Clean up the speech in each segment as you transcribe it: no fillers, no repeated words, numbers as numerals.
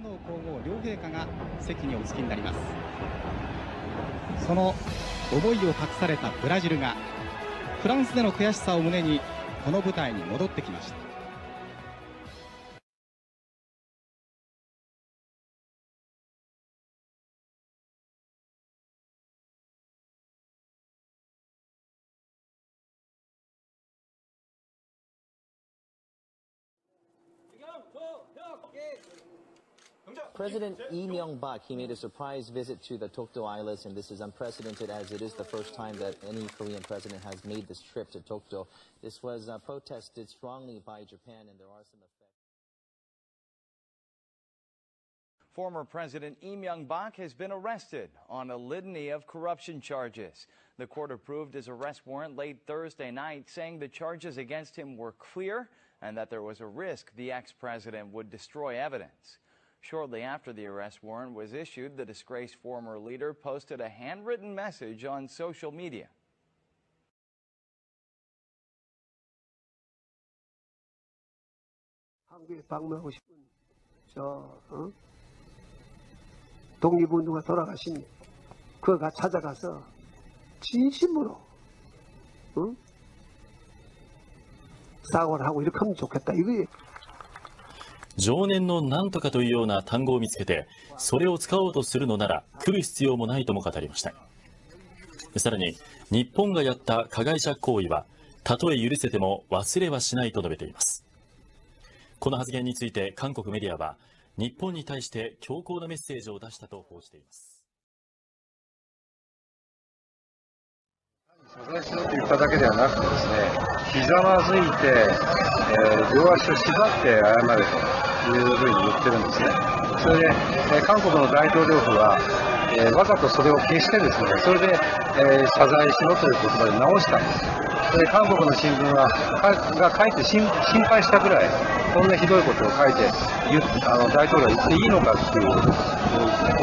皇后両陛下が席にお着きになります。その思いを託されたブラジルがフランスでの悔しさを胸にこの舞台に戻ってきました。President Lee Myung-bak, he made a surprise visit to the Tokto Islands, and this is unprecedented as it is the first time that any Korean president has made this trip to Tokto. This was protested strongly by Japan, and there are some effects. Former President Lee Myung-bak has been arrested on a litany of corruption charges. The court approved his arrest warrant late Thursday night, saying the charges against him were clear and that there was a risk the ex-president would destroy evidence. Shortly after the arrest warrant was issued, the disgraced former leader posted a handwritten message on social media. 한국에 방문하고 싶은 독립운동가 돌아가신 그가 찾아가서 진심으로 사과를 하고 이렇게 하면 좋겠다 이거예요. 常年のなんとかというような単語を見つけて、それを使おうとするのなら来る必要もないとも語りました。さらに、日本がやった加害者行為は、たとえ許せても忘れはしないと述べています。この発言について韓国メディアは、日本に対して強硬なメッセージを出したと報じています。謝罪しろと言っただけではなくてですね、ひざまずいて、両足を縛って謝れというふうに言ってるんですね。それで、韓国の大統領府は、わざとそれを消してですね、それで、謝罪しろという言葉で直したんです。それで韓国の新聞が書いて心配したぐらい、こんなひどいことを書いて大統領は言っていいのかっていうこ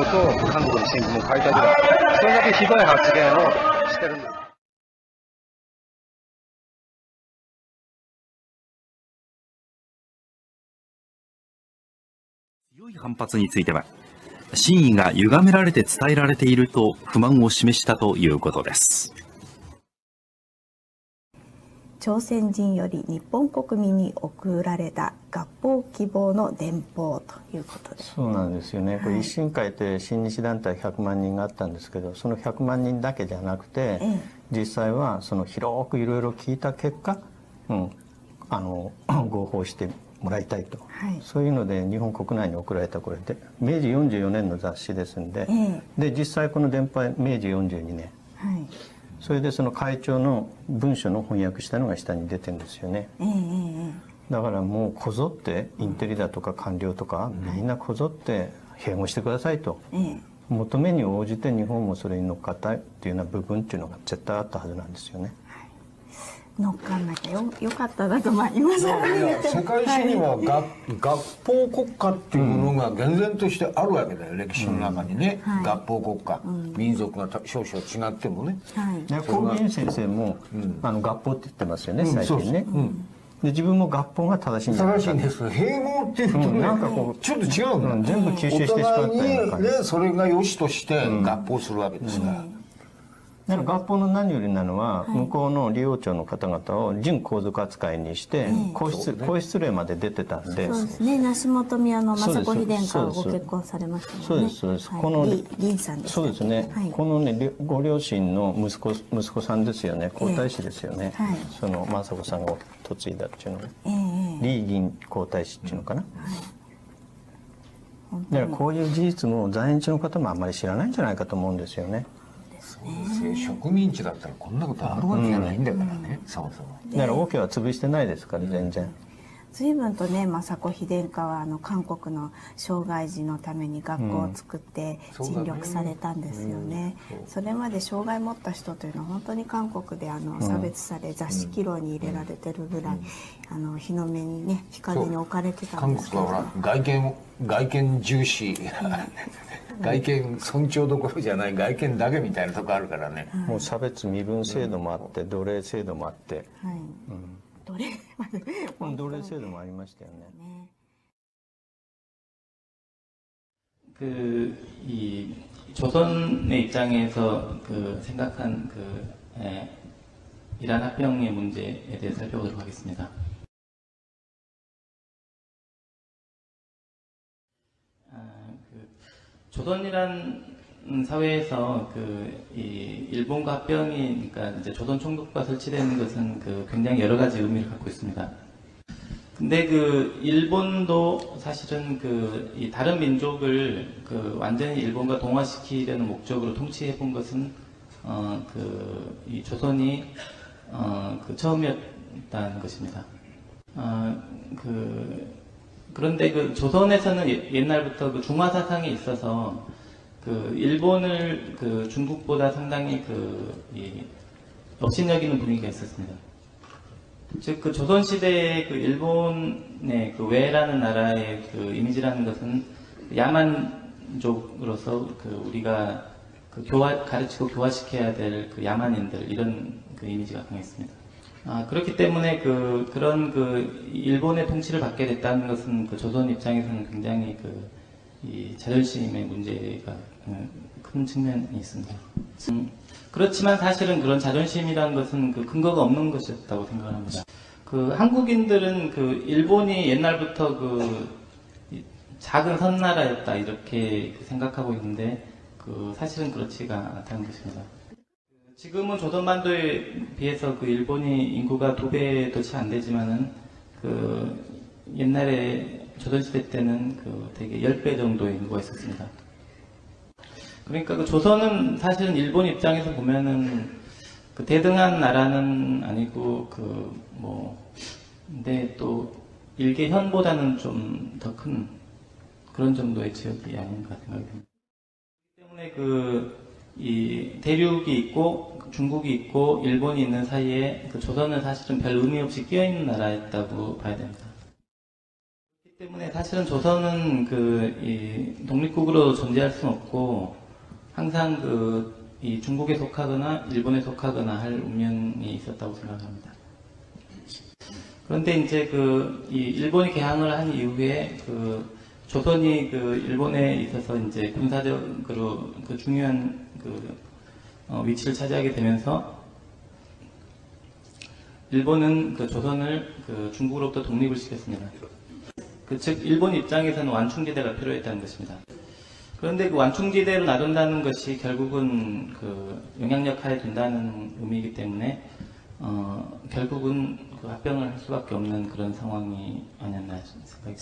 とを韓国の新聞も書いたぐらい、それだけひどい発言をしてるんです。強い反発については、真意が歪められて伝えられていると不満を示したということです。朝鮮人より日本国民に送られた合法希望の電報ということです。そうなんですよね。これ一新会って親日団体100万人があったんですけど、その100万人だけじゃなくて、実際はその広くいろいろ聞いた結果、合法してもらいたいと、そういうので日本国内に送られたこれで明治44年の雑誌ですんで、で実際この電報は明治42年、それでその会長の文書の翻訳したのが下に出てるんですよね。だからもうこぞってインテリだとか官僚とかみんなこぞって併合してくださいと、求めに応じて日本もそれに乗っかったっていうような部分っていうのが絶対あったはずなんですよね。乗っかんなきゃよかったなと思います。世界史には合法国家っていうものが厳然としてあるわけだよ、歴史の中にね。合法国家、民族が少々違ってもね。高原先生も合法って言ってますよね、最近ね。で自分も合法が正しいんだ。正しいんです。併合っていうとね、なんかこうちょっと違うんだ。全部吸収してしまったような感じ。それが良しとして合法するわけですから。合法の何よりなのは、向こうの利用庁の方々を準皇族扱いにして、皇室令まで出てたんで。そうですね。梨本宮の雅子妃殿下がご結婚されましたもんね。そうです。この林さんです。そうですね。このねご両親の息子さんですよね。皇太子ですよね。その雅子さんが嫁いだっていうのが、李銀皇太子っていうのかな。だからこういう事実も在日の方もあんまり知らないんじゃないかと思うんですよね。植民地だったらこんなことあるわけじゃないんだからね、そもそも。だから王家は潰してないですから全然。随分とね、雅子妃殿下は韓国の障害児のために学校を作って尽力されたんですよね。それまで障害を持った人というのは本当に韓国で差別され、座敷牢に入れられてるぐらい日の目にね、日陰に置かれてたんですけど。韓国は外見重視外見尊重どころじゃない外見だけみたいなとこあるからね。もう差別身分制度もあって奴隷制度もあって、奴隷奴隷制度もありましたよね。이 조선의 입장에서 생각한 이란 합병의 문제에 대해 살펴보도록 하겠습니다. 조선이란 사회에서 이 일본과 합병이, 그러니까 이제 조선 총독부가 설치되는 것은 굉장히 여러 가지 의미를 갖고 있습니다. 근데 일본도 사실은 이 다른 민족을 완전히 일본과 동화시키려는 목적으로 통치해 본 것은 이 조선이 처음이었다는 것입니다. 그런데 조선에서는 옛날부터 중화 사상이 있어서 일본을 중국보다 상당히 업신여기는 분위기가 있었습니다. 즉 조선시대의 일본의 외라는 나라의 이미지라는 것은 야만족으로서 우리가 가르치고 교화시켜야 될 야만인들, 이런 이미지가 강했습니다. 그렇기 때문에 그런 일본의 통치를 받게 됐다는 것은 조선 입장에서는 굉장히 이 자존심의 문제가 큰 측면이 있습니다. 그렇지만 사실은 그런 자존심이라는 것은 근거가 없는 것이었다고 생각을 합니다. 한국인들은 일본이 옛날부터 작은 선나라였다, 이렇게 생각하고 있는데 사실은 그렇지가 않다는 것입니다. 지금은 조선반도에 비해서 일본이 인구가 2배도 채 안 되지만은 옛날에 조선시대 때는 되게 10배 정도의 인구가 있었습니다. 그러니까 조선은 사실은 일본 입장에서 보면은 대등한 나라는 아니고 근데 또 일개현보다는 좀 더 큰 그런 정도의 지역이 아닌가 생각이 듭니다. 때문에 이 대륙이 있고 중국이 있고 일본이 있는 사이에 조선은 사실은 별 의미 없이 끼어 있는 나라였다고 봐야 됩니다. 그렇기 때문에 사실은 조선은 이 독립국으로 존재할 수는 없고 항상 이 중국에 속하거나 일본에 속하거나 할 운명이 있었다고 생각합니다. 그런데 이제 이 일본이 개항을 한 이후에 조선이 일본에 있어서 이제 군사적으로 중요한 위치를 차지하게 되면서 일본은 조선을 중국으로부터 독립을 시켰습니다. 즉 일본 입장에서는 완충지대가 필요했다는 것입니다. 그런데 완충지대로 놔둔다는 것이 결국은 영향력 하에 둔다는 의미이기 때문에 결국은 합병을 할 수밖에 없는 그런 상황이 아니었나 생각이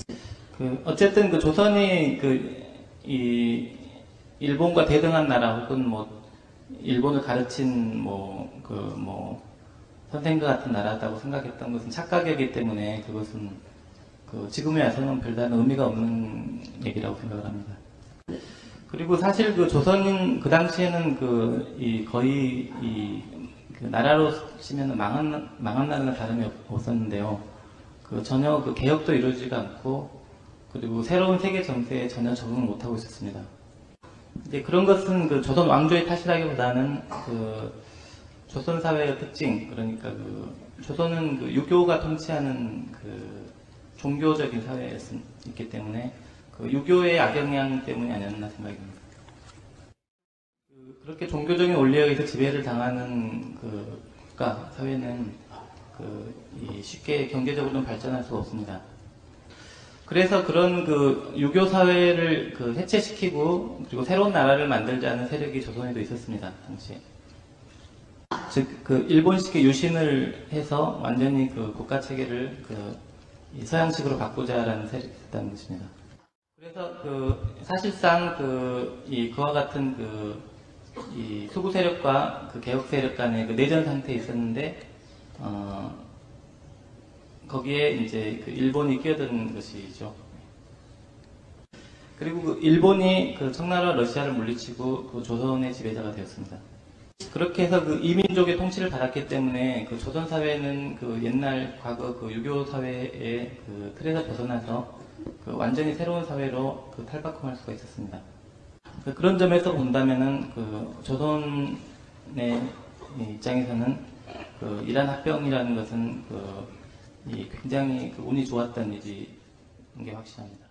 듭니다. 어쨌든 조선이 이 일본과 대등한 나라 혹은 일본을 가르친 선생과 같은 나라다고 생각했던 것은 착각이기 때문에 그것은 지금에 와서는 별다른 의미가 없는 얘기라고 생각을 합니다. 그리고 사실 조선인 당시에는 거의 나라로 치면 망한 나라는 다름이 없었는데요. 전혀 개혁도 이루어지지가 않고 그리고 새로운 세계 정세에 전혀 적응을 못하고 있었습니다. 이제 그런 것은 조선 왕조의 탓이라기보다는 조선 사회의 특징, 그러니까 조선은 유교가 통치하는 종교적인 사회였기 때문에 유교의 악영향 때문이 아니었나 생각이 듭니다. 그렇게 종교적인 원리에 의해서 지배를 당하는 국가, 사회는 쉽게 경제적으로는 발전할 수가 없습니다. 그래서 그런 유교 사회를 해체시키고 그리고 새로운 나라를 만들자는 세력이 조선에도 있었습니다, 당시에. 즉 일본식의 유신을 해서 완전히 국가 체계를 서양식으로 바꾸자라는 세력이 있었다는 것입니다. 그래서 사실상 그와 같은 이 수구 세력과 개혁 세력 간의 내전 상태에 있었는데 거기에 이제 일본이 끼어드는 것이죠. 그리고 일본이 청나라와 러시아를 물리치고 조선의 지배자가 되었습니다. 그렇게 해서 이민족의 통치를 받았기 때문에 조선 사회는 옛날 과거 유교 사회의 틀에서 벗어나서 완전히 새로운 사회로 탈바꿈할 수가 있었습니다. 그런 점에서 본다면은 조선의 입장에서는 이란 합병이라는 것은 굉장히 운이 좋았다는 일인 게 확실합니다.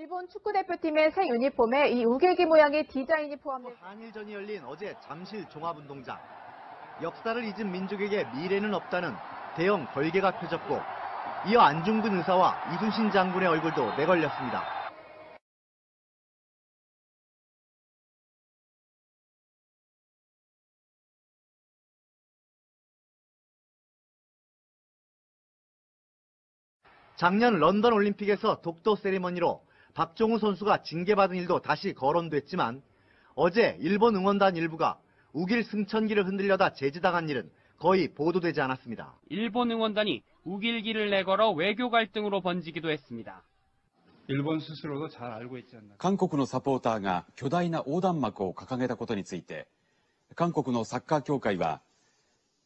일본 축구대표팀의 새 유니폼에 이 우길기 모양의 디자인이 포함된 한일전이 열린 어제 잠실 종합운동장. 역사를 잊은 민족에게 미래는 없다는 대형 걸개가 펴졌고 이어 안중근 의사와 이순신 장군의 얼굴도 내걸렸습니다. 작년 런던 올림픽에서 독도 세리머니로 박종우 선수가 징계받은 일도 다시 거론됐지만 어제 일본 응원단 일부가 우길 승천기를 흔들려다 제지당한 일은 거의 보도되지 않았습니다. 일본 응원단이 우길기를 내걸어 외교 갈등으로 번지기도 했습니다. 일본 스스로도 잘 알고 있지 않나. 韓国のサポーターが巨大な横断幕を掲げたことについて、韓国のサッカー協会は、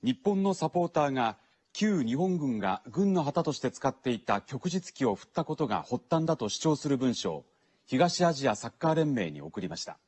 日本のサポーターが旧日本軍が軍の旗として使っていた旭日旗を振ったことが発端だと主張する文書を東アジアサッカー連盟に送りました。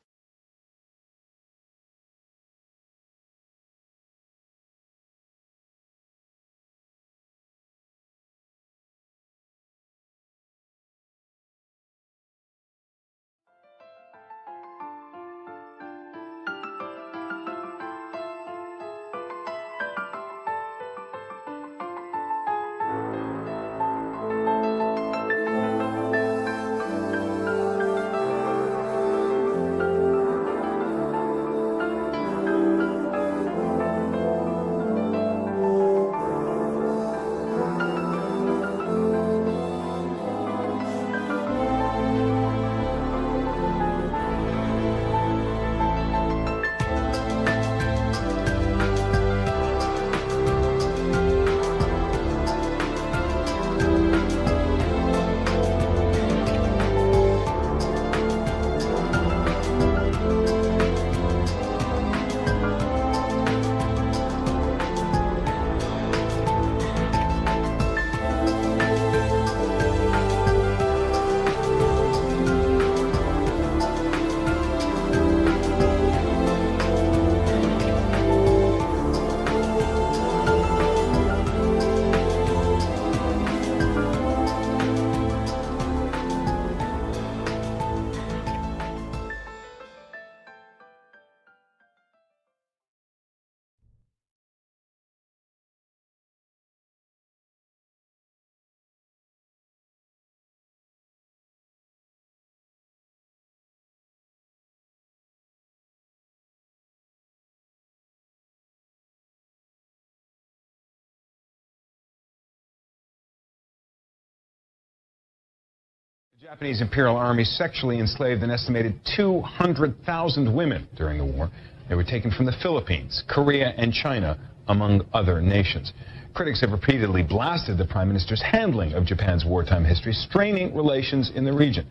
The Japanese Imperial Army sexually enslaved an estimated 200,000 women during the war. They were taken from the Philippines, Korea, and China, among other nations. Critics have repeatedly blasted the Prime Minister's handling of Japan's wartime history, straining relations in the region.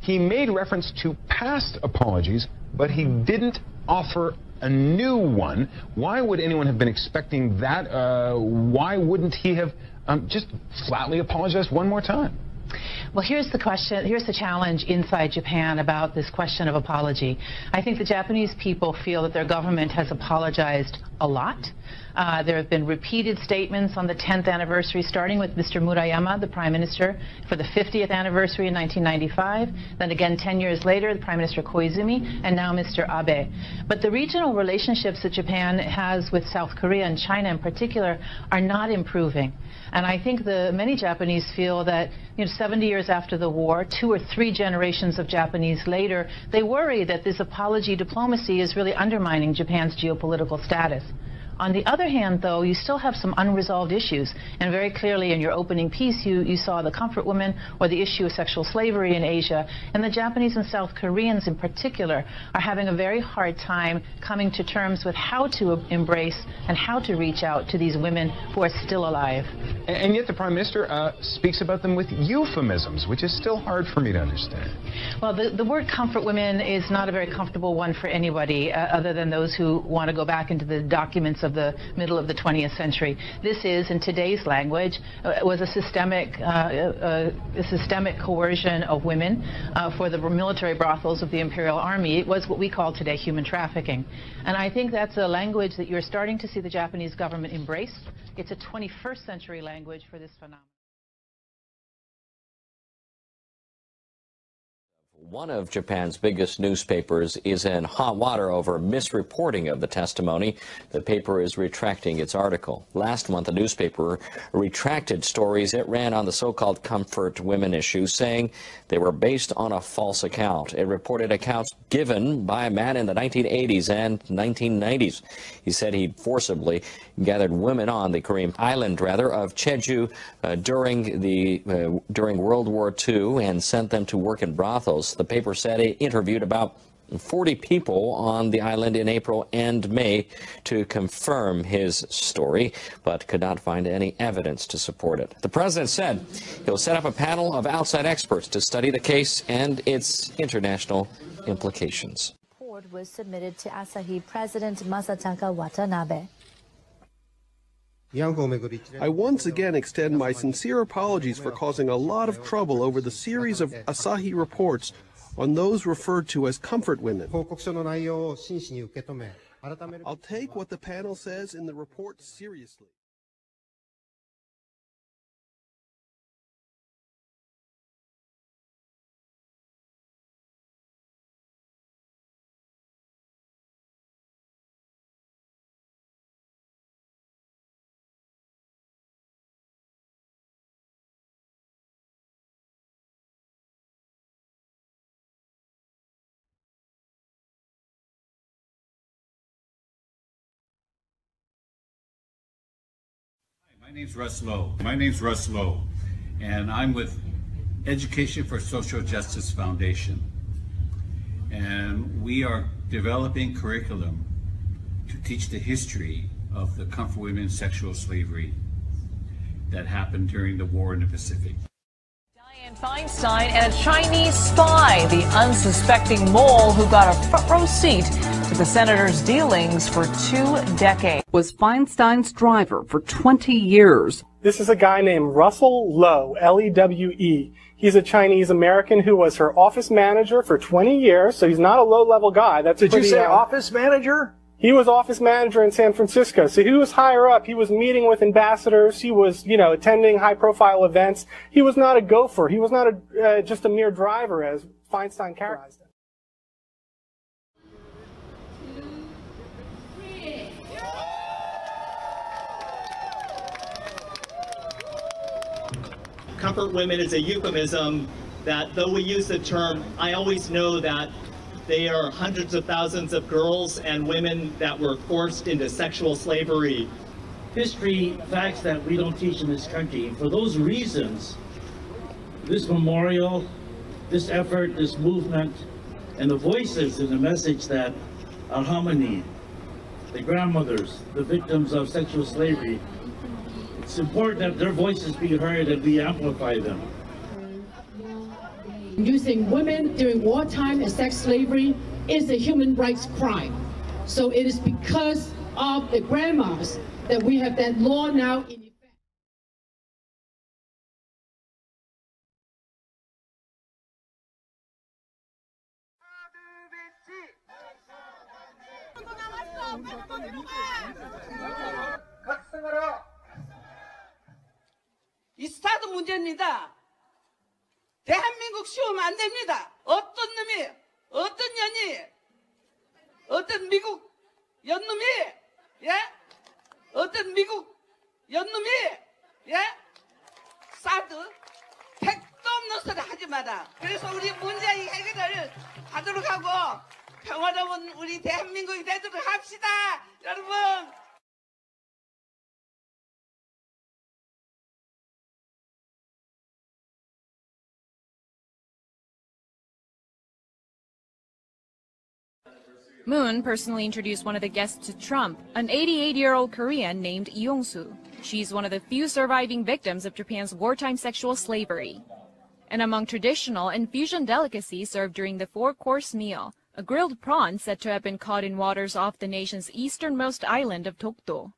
He made reference to past apologies, but he didn't offer a new one. Why would anyone have been expecting that? Why wouldn't he have just flatly apologized one more time? Well, here's the question, here's the challenge inside Japan about this question of apology. I think the Japanese people feel that their government has apologized a lot. There have been repeated statements on the 10th anniversary, starting with Mr. Murayama, the Prime Minister, for the 50th anniversary in 1995. Then again 10 years later, the Prime Minister Koizumi, and now Mr. Abe. But the regional relationships that Japan has with South Korea and China in particular are not improving. And I think many Japanese feel that 70 years after the war, 2 or 3 generations of Japanese later, they worry that this apology diplomacy is really undermining Japan's geopolitical status. On the other hand, though, you still have some unresolved issues. And very clearly in your opening piece, you saw the comfort women or the issue of sexual slavery in Asia. And the Japanese and South Koreans in particular are having a very hard time coming to terms with how to embrace and how to reach out to these women who are still alive. And yet the Prime Minister speaks about them with euphemisms, which is still hard for me to understand. Well, the word comfort women is not a very comfortable one for anybody other than those who want to go back into the documents of the middle of the 20th century. This is, in today's language, was a systemic coercion of women for the military brothels of the Imperial Army. It was what we call today human trafficking. And I think that's a language that you're starting to see the Japanese government embrace. It's a 21st century language for this phenomenon. One of Japan's biggest newspapers is in hot water over misreporting of the testimony. The paper is retracting its article. Last month, the newspaper retracted stories it ran on the so-called comfort women issue, saying they were based on a false account. It reported accounts given by a man in the 1980s and 1990s. He said he forcibly gathered women on the Korean island, of Jeju during World War II and sent them to work in brothels. The paper said it interviewed about 40 people on the island in April and May to confirm his story, but could not find any evidence to support it. The president said he'll set up a panel of outside experts to study the case and its international implications. The report was submitted to Asahi President Masataka Watanabe. I once again extend my sincere apologies for causing a lot of trouble over the series of Asahi reports on those referred to as comfort women. I'll take what the panel says in the report seriously. My name's Russ Lowe, and I'm with Education for Social Justice Foundation. And we are developing curriculum to teach the history of the comfort women sexual slavery that happened during the war in the Pacific. Dianne Feinstein and a Chinese spy, the unsuspecting mole who got a front row seat to the senator's dealings for 2 decades. Was Feinstein's driver for 20 years. This is a guy named Russell Lowe, L-E-W-E. He's a Chinese American who was her office manager for 20 years, so he's not a low-level guy. Did you say office manager? He was office manager in San Francisco, so he was higher up. He was meeting with ambassadors. He was, attending high-profile events. He was not a gopher. He was not just a mere driver, as Feinstein characterized him. Comfort women is a euphemism that, though we use the term, I always know that they are hundreds of thousands of girls and women that were forced into sexual slavery. History, facts that we don't teach in this country. For those reasons, this memorial, this effort, this movement, and the voices and the message that Al Hamani, the grandmothers, the victims of sexual slavery, it's important that their voices be heard and we amplify them. Using women during wartime and sex slavery is a human rights crime. So it is because of the grandmas that we have that law now in effect. 이 스타트 문제입니다. 대한민국 씌우면 안 됩니다. 어떤 놈이, 어떤 년이, 어떤 미국 연놈이, 예? 어떤 미국 연놈이, 예? 사드, 택도 없는 소리 하지 마라. 그래서 우리 문제의 해결을 하도록 하고 평화로운 우리 대한민국이 되도록 합시다, 여러분. Moon personally introduced one of the guests to Trump, an 88-year-old Korean named Yong-soo. She's one of the few surviving victims of Japan's wartime sexual slavery. And among traditional and fusion delicacies served during the 4-course meal, a grilled prawn said to have been caught in waters off the nation's easternmost island of Dokdo.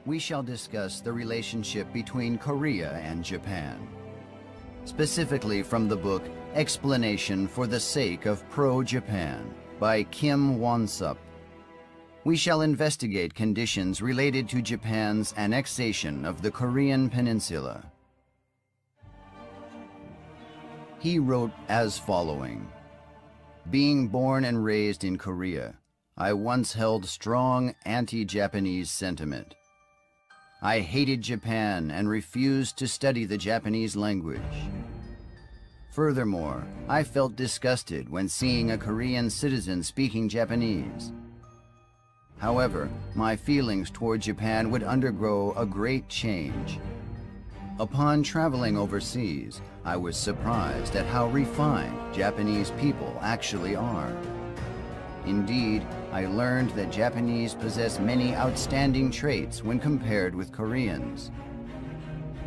we shall discuss the relationship between Korea and Japan, specifically from the book Explanation for the Sake of Pro-Japan by Kim Won-sup. We shall investigate conditions related to Japan's annexation of the Korean Peninsula. He wrote as following: "Being born and raised in Korea, I once held strong anti-Japanese sentiment. I hated Japan and refused to study the Japanese language. Furthermore, I felt disgusted when seeing a Korean citizen speaking Japanese. However, my feelings toward Japan would undergo a great change. Upon traveling overseas, I was surprised at how refined Japanese people actually are. Indeed, I learned that Japanese possess many outstanding traits when compared with Koreans.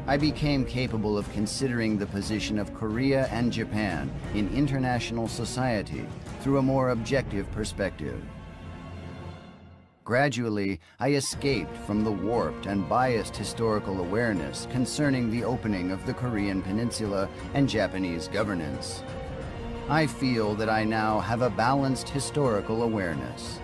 I became capable of considering the position of Korea and Japan in international society through a more objective perspective. Gradually, I escaped from the warped and biased historical awareness concerning the opening of the Korean Peninsula and Japanese governance. I feel that I now have a balanced historical awareness.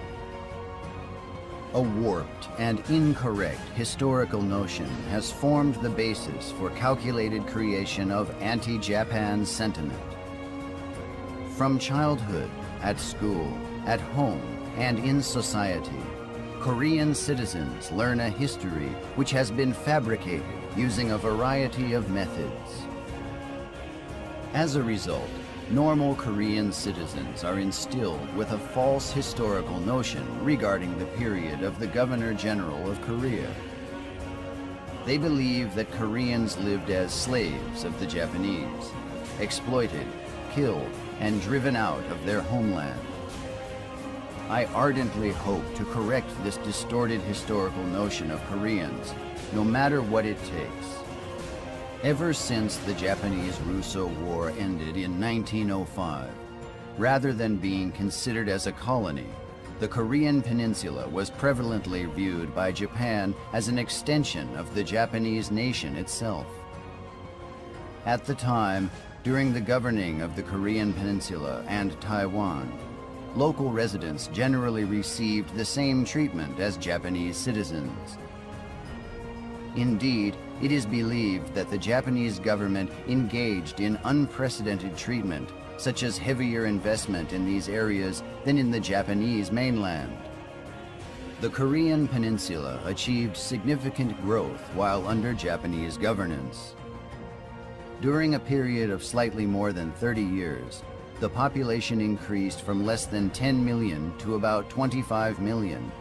A warped and incorrect historical notion has formed the basis for calculated creation of anti-Japan sentiment. From childhood, at school, at home, and in society, Korean citizens learn a history which has been fabricated using a variety of methods. As a result, normal Korean citizens are instilled with a false historical notion regarding the period of the Governor General of Korea. They believe that Koreans lived as slaves of the Japanese, exploited, killed, and driven out of their homeland. I ardently hope to correct this distorted historical notion of Koreans, no matter what it takes. Ever since the Japanese-Russo War ended in 1905, rather than being considered as a colony, the Korean Peninsula was prevalently viewed by Japan as an extension of the Japanese nation itself. At the time, during the governing of the Korean Peninsula and Taiwan, local residents generally received the same treatment as Japanese citizens. Indeed, it is believed that the Japanese government engaged in unprecedented treatment, such as heavier investment in these areas than in the Japanese mainland. The Korean Peninsula achieved significant growth while under Japanese governance. During a period of slightly more than 30 years, the population increased from less than 10 million to about 25 million,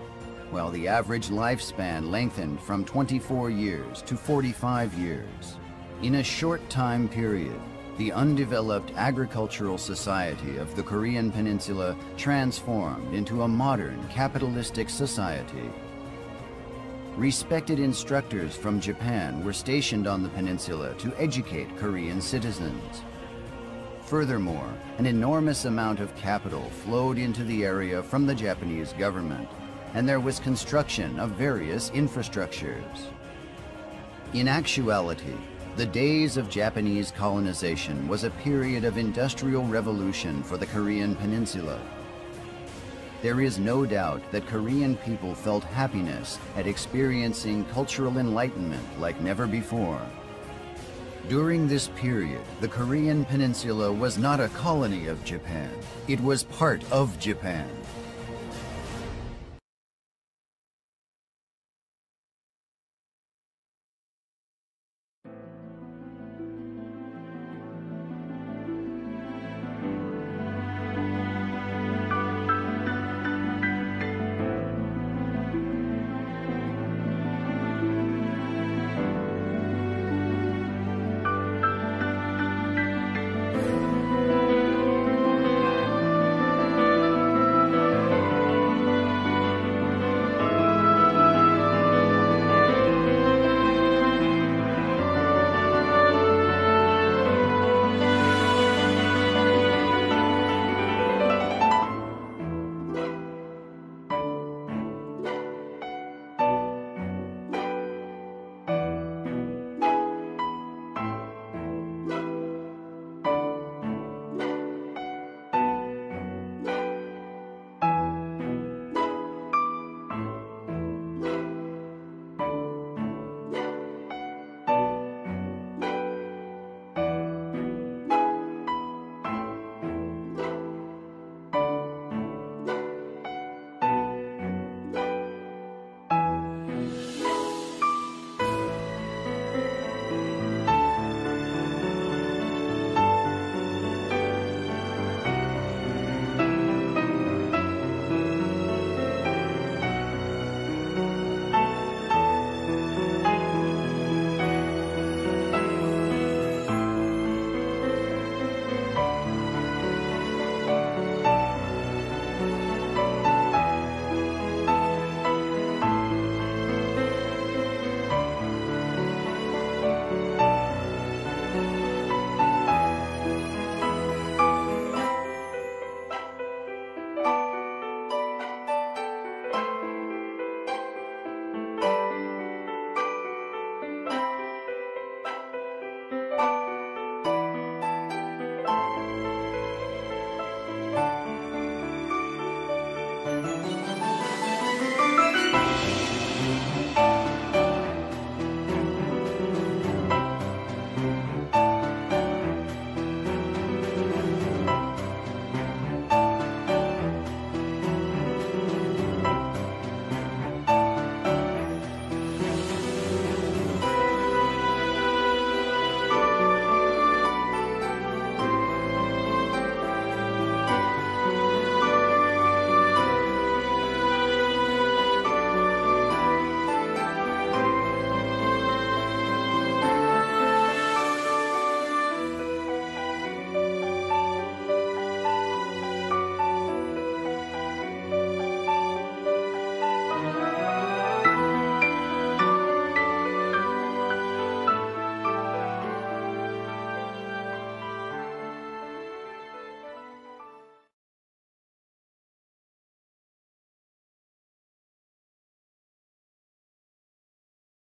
while the average lifespan lengthened from 24 years to 45 years. In a short time period, the undeveloped agricultural society of the Korean Peninsula transformed into a modern capitalistic society. Respected instructors from Japan were stationed on the peninsula to educate Korean citizens. Furthermore, an enormous amount of capital flowed into the area from the Japanese government, and there was construction of various infrastructures. In actuality, the days of Japanese colonization was a period of industrial revolution for the Korean Peninsula. There is no doubt that Korean people felt happiness at experiencing cultural enlightenment like never before. During this period, the Korean Peninsula was not a colony of Japan. It was part of Japan.